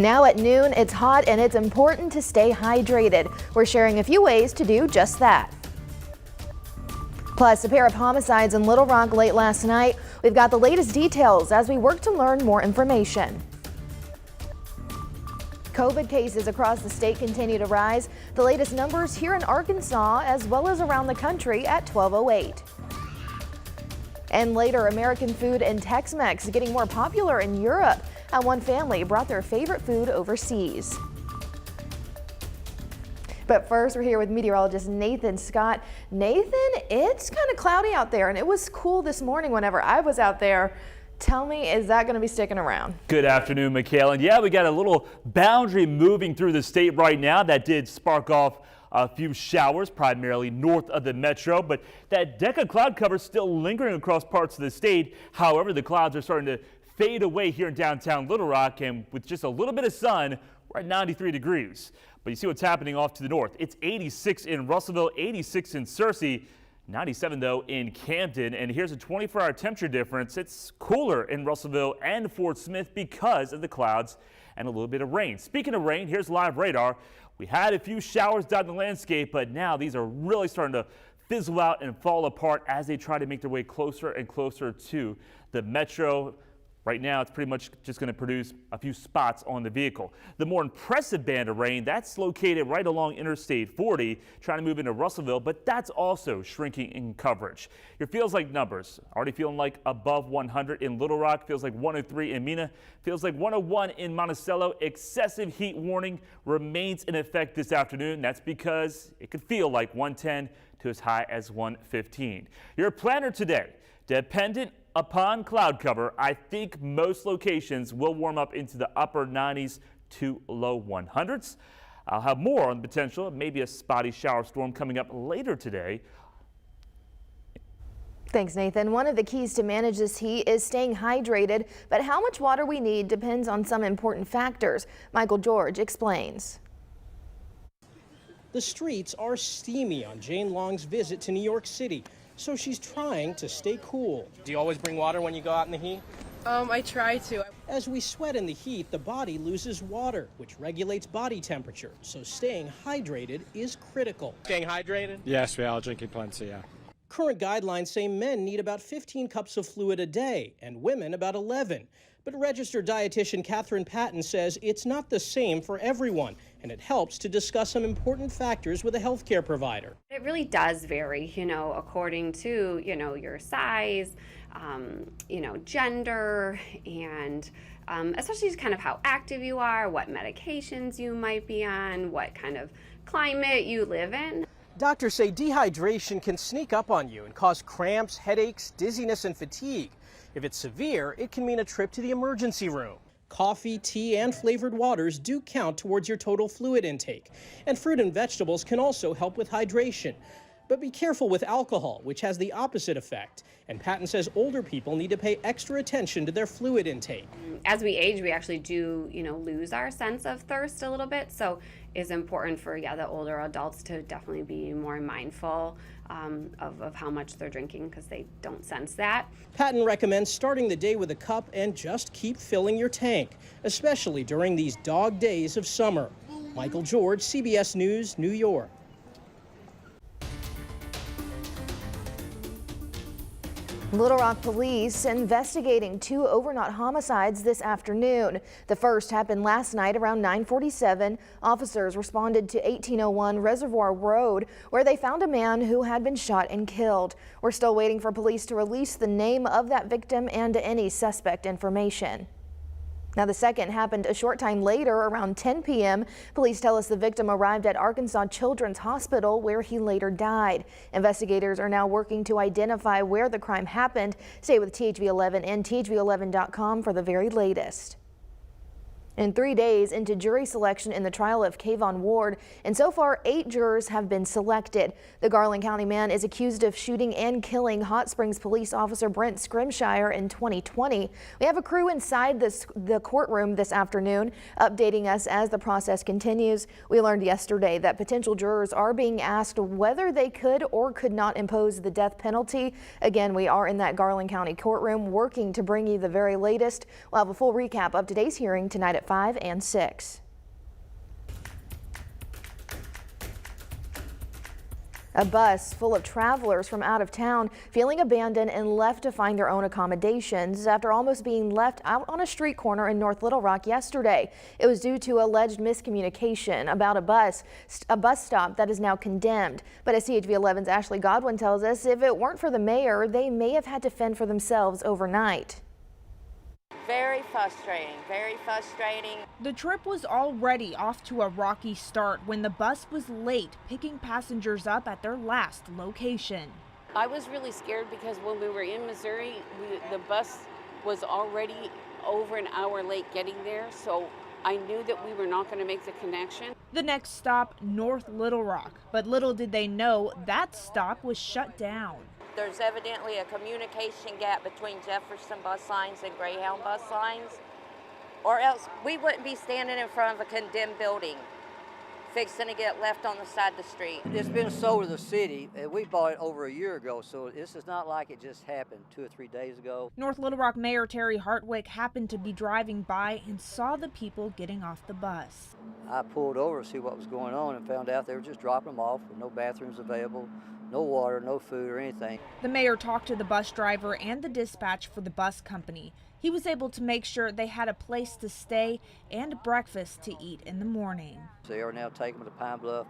Now at noon, it's hot and it's important to stay hydrated. We're sharing a few ways to do just that. Plus, a pair of homicides in Little Rock late last night. We've got the latest details as we work to learn more information. COVID cases across the state continue to rise. The latest numbers here in Arkansas as well as around the country at 12:08. And later, American food and Tex-Mex getting more popular in Europe. How one family brought their favorite food overseas. But first, we're here with meteorologist Nathan Scott. Nathan, it's kind of cloudy out there and it was cool this morning whenever I was out there. Tell me, is that going to be sticking around? Good afternoon, Mackailyn. Yeah, we got a little boundary moving through the state right now that did spark off a few showers, primarily north of the metro, but that deck of cloud cover still lingering across parts of the state. However, the clouds are starting to fade away here in downtown Little Rock, and with just a little bit of sun, we're at 93 degrees. But you see what's happening off to the north. It's 86 in Russellville, 86 in Searcy, 97 though in Camden, and here's a 24-hour temperature difference. It's cooler in Russellville and Fort Smith because of the clouds and a little bit of rain. Speaking of rain, here's live radar. We had a few showers down the landscape, but now these are really starting to fizzle out and fall apart as they try to make their way closer and closer to the metro. Right now, it's pretty much just going to produce a few spots on the vehicle. The more impressive band of rain, that's located right along Interstate 40, trying to move into Russellville, but that's also shrinking in coverage. Your feels like numbers already feeling like above 100 in Little Rock, feels like 103 in Mena, feels like 101 in Monticello. Excessive heat warning remains in effect this afternoon. That's because it could feel like 110 to as high as 115. Your planner today, dependent upon cloud cover, I think most locations will warm up into the upper 90s to low 100s. I'll have more on the potential of maybe a spotty shower storm coming up later today. Thanks, Nathan. One of the keys to manage this heat is staying hydrated, but how much water we need depends on some important factors. Michael George explains. The streets are steamy on Jane Long's visit to New York City, so she's trying to stay cool. Do you always bring water when you go out in the heat? I try to. As we sweat in the heat, the body loses water, which regulates body temperature, so staying hydrated is critical. Staying hydrated? Yes, we are drinking plenty, yeah. Current guidelines say men need about 15 cups of fluid a day and women about 11. But registered dietitian Catherine Patton says it's not the same for everyone, and it helps to discuss some important factors with a healthcare provider. It really does vary, according to, your size, gender, and especially just kind of how active you are, what medications you might be on, what kind of climate you live in. Doctors say dehydration can sneak up on you and cause cramps, headaches, dizziness, and fatigue. If it's severe, it can mean a trip to the emergency room. Coffee, tea, and flavored waters do count towards your total fluid intake. And fruit and vegetables can also help with hydration. But be careful with alcohol, which has the opposite effect. And Patton says older people need to pay extra attention to their fluid intake. As we age, we actually do, lose our sense of thirst a little bit. So it's important for, the older adults to definitely be more mindful of how much they're drinking because they don't sense that. Patton recommends starting the day with a cup and just keep filling your tank, especially during these dog days of summer. Michael George, CBS News, New York. Little Rock police investigating 2 overnight homicides this afternoon. The first happened last night around 9:47. Officers responded to 1801 Reservoir Road, where they found a man who had been shot and killed. We're still waiting for police to release the name of that victim and any suspect information. Now, the second happened a short time later, around 10 p.m. Police tell us the victim arrived at Arkansas Children's Hospital, where he later died. Investigators are now working to identify where the crime happened. Stay with THV11 and THV11.com for the very latest. And 3 days into jury selection in the trial of Kayvon Ward, and so far 8 jurors have been selected. The Garland County man is accused of shooting and killing Hot Springs police officer Brent Scrimshire in 2020. We have a crew inside the courtroom this afternoon, updating us as the process continues. We learned yesterday that potential jurors are being asked whether they could or could not impose the death penalty. Again, we are in that Garland County courtroom working to bring you the very latest. We'll have a full recap of today's hearing tonight at 5 and 6. A bus full of travelers from out of town feeling abandoned and left to find their own accommodations after almost being left out on a street corner in North Little Rock yesterday. It was due to alleged miscommunication about a bus stop that is now condemned. But as CHV 11's Ashley Godwin tells us, if it weren't for the mayor, they may have had to fend for themselves overnight. Very frustrating, very frustrating. The trip was already off to a rocky start when the bus was late picking passengers up at their last location. I was really scared because when we were in Missouri, the bus was already over an hour late getting there, so I knew that we were not going to make the connection. The next stop, North Little Rock, but little did they know that stop was shut down. There's evidently a communication gap between Jefferson bus lines and Greyhound bus lines, or else we wouldn't be standing in front of a condemned building fixing to get left on the side of the street. It's been sold to the city, and we bought it over a year ago, so this is not like it just happened 2 or 3 days ago. North Little Rock Mayor Terry Hartwick happened to be driving by and saw the people getting off the bus. I pulled over to see what was going on and found out they were just dropping them off with no bathrooms available, no water, no food or anything. The mayor talked to the bus driver and the dispatch for the bus company. He was able to make sure they had a place to stay and breakfast to eat in the morning. They are now taking them to Pine Bluff.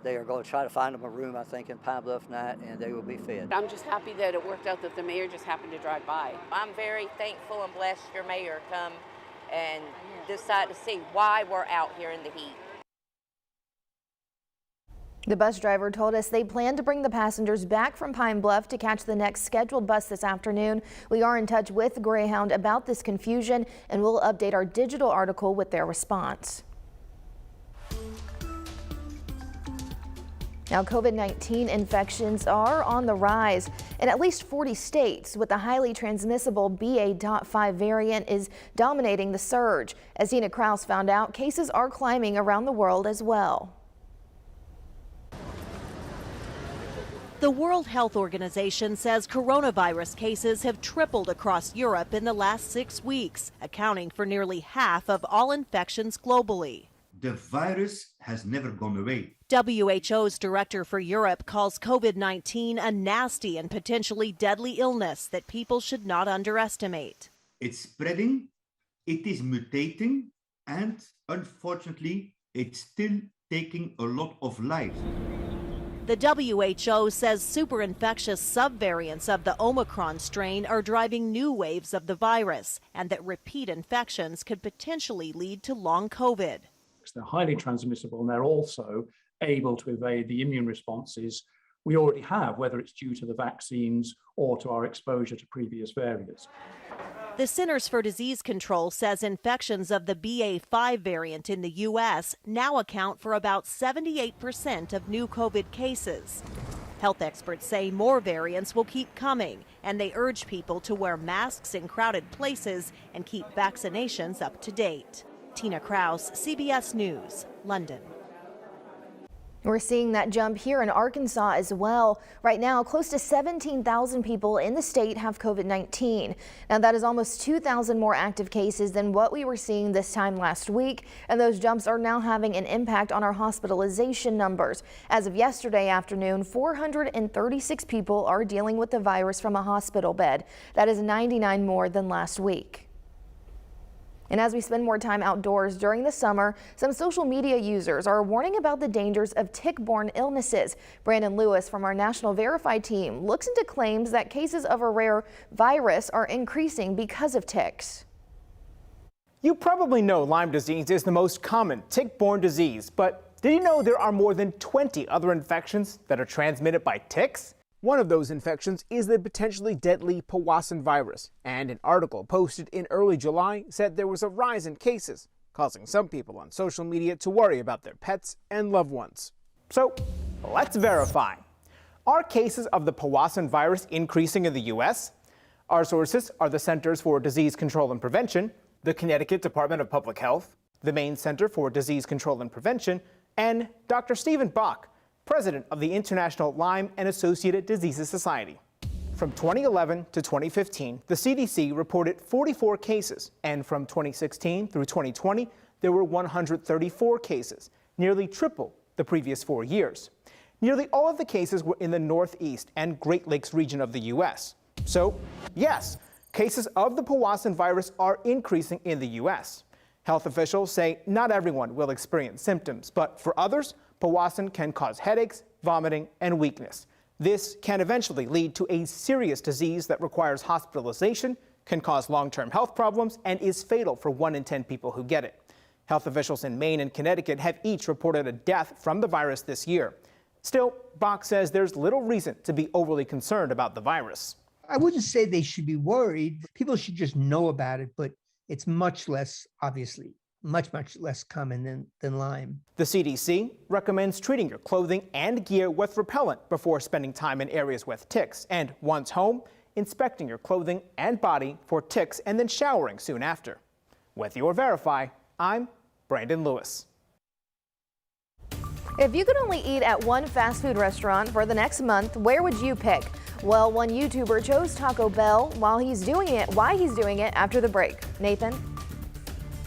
They are going to try to find them a room, I think, in Pine Bluff tonight, and they will be fed. I'm just happy that it worked out that the mayor just happened to drive by. I'm very thankful and blessed your mayor come and decide to see why we're out here in the heat. The bus driver told us they plan to bring the passengers back from Pine Bluff to catch the next scheduled bus this afternoon. We are in touch with Greyhound about this confusion, and we'll update our digital article with their response. Now, COVID-19 infections are on the rise in at least 40 states, with the highly transmissible BA.5 variant is dominating the surge. As Tina Kraus found out, cases are climbing around the world as well. The World Health Organization says coronavirus cases have tripled across Europe in the last 6 weeks, accounting for nearly half of all infections globally. The virus has never gone away. WHO's director for Europe calls COVID-19 a nasty and potentially deadly illness that people should not underestimate. It's spreading, it is mutating, and unfortunately, it's still taking a lot of lives. The WHO says superinfectious subvariants of the Omicron strain are driving new waves of the virus, and that repeat infections could potentially lead to long COVID. They're highly transmissible, and they're also able to evade the immune responses we already have, whether it's due to the vaccines or to our exposure to previous variants. The Centers for Disease Control says infections of the BA.5 variant in the U.S. now account for about 78% of new COVID cases. Health experts say more variants will keep coming, and they urge people to wear masks in crowded places and keep vaccinations up to date. Tina Kraus, CBS News, London. We're seeing that jump here in Arkansas as well. Right now, close to 17,000 people in the state have COVID-19. Now, that is almost 2,000 more active cases than what we were seeing this time last week, and those jumps are now having an impact on our hospitalization numbers. As of yesterday afternoon, 436 people are dealing with the virus from a hospital bed. That is 99 more than last week. And as we spend more time outdoors during the summer, some social media users are warning about the dangers of tick-borne illnesses. Brandon Lewis from our National Verify team looks into claims that cases of a rare virus are increasing because of ticks. You probably know Lyme disease is the most common tick-borne disease, but did you know there are more than 20 other infections that are transmitted by ticks? One of those infections is the potentially deadly Powassan virus, and an article posted in early July said there was a rise in cases, causing some people on social media to worry about their pets and loved ones. So, let's verify. Are cases of the Powassan virus increasing in the U.S.? Our sources are the Centers for Disease Control and Prevention, the Connecticut Department of Public Health, the Maine Center for Disease Control and Prevention, and Dr. Stephen Bach, president of the International Lyme and Associated Diseases Society. From 2011 to 2015, the CDC reported 44 cases, and from 2016 through 2020, there were 134 cases, nearly triple the previous 4 years. Nearly all of the cases were in the Northeast and Great Lakes region of the U.S. So, yes, cases of the Powassan virus are increasing in the U.S. Health officials say not everyone will experience symptoms, but for others, Powassan can cause headaches, vomiting, and weakness. This can eventually lead to a serious disease that requires hospitalization, can cause long-term health problems, and is fatal for 1 in 10 people who get it. Health officials in Maine and Connecticut have each reported a death from the virus this year. Still, Bach says there's little reason to be overly concerned about the virus. I wouldn't say they should be worried. People should just know about it, but it's much less, obviously, much less common than Lyme. The CDC recommends treating your clothing and gear with repellent before spending time in areas with ticks, and once home, inspecting your clothing and body for ticks and then showering soon after. With your Verify, I'm Brandon Lewis. If you could only eat at one fast food restaurant for the next month, where would you pick? Well, one YouTuber chose Taco Bell why he's doing it after the break. Nathan?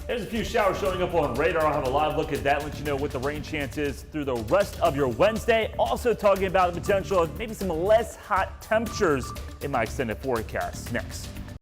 There's a few showers showing up on radar. I'll have a live look at that, let you know what the rain chance is through the rest of your Wednesday. Also talking about the potential of maybe some less hot temperatures in my extended forecast next.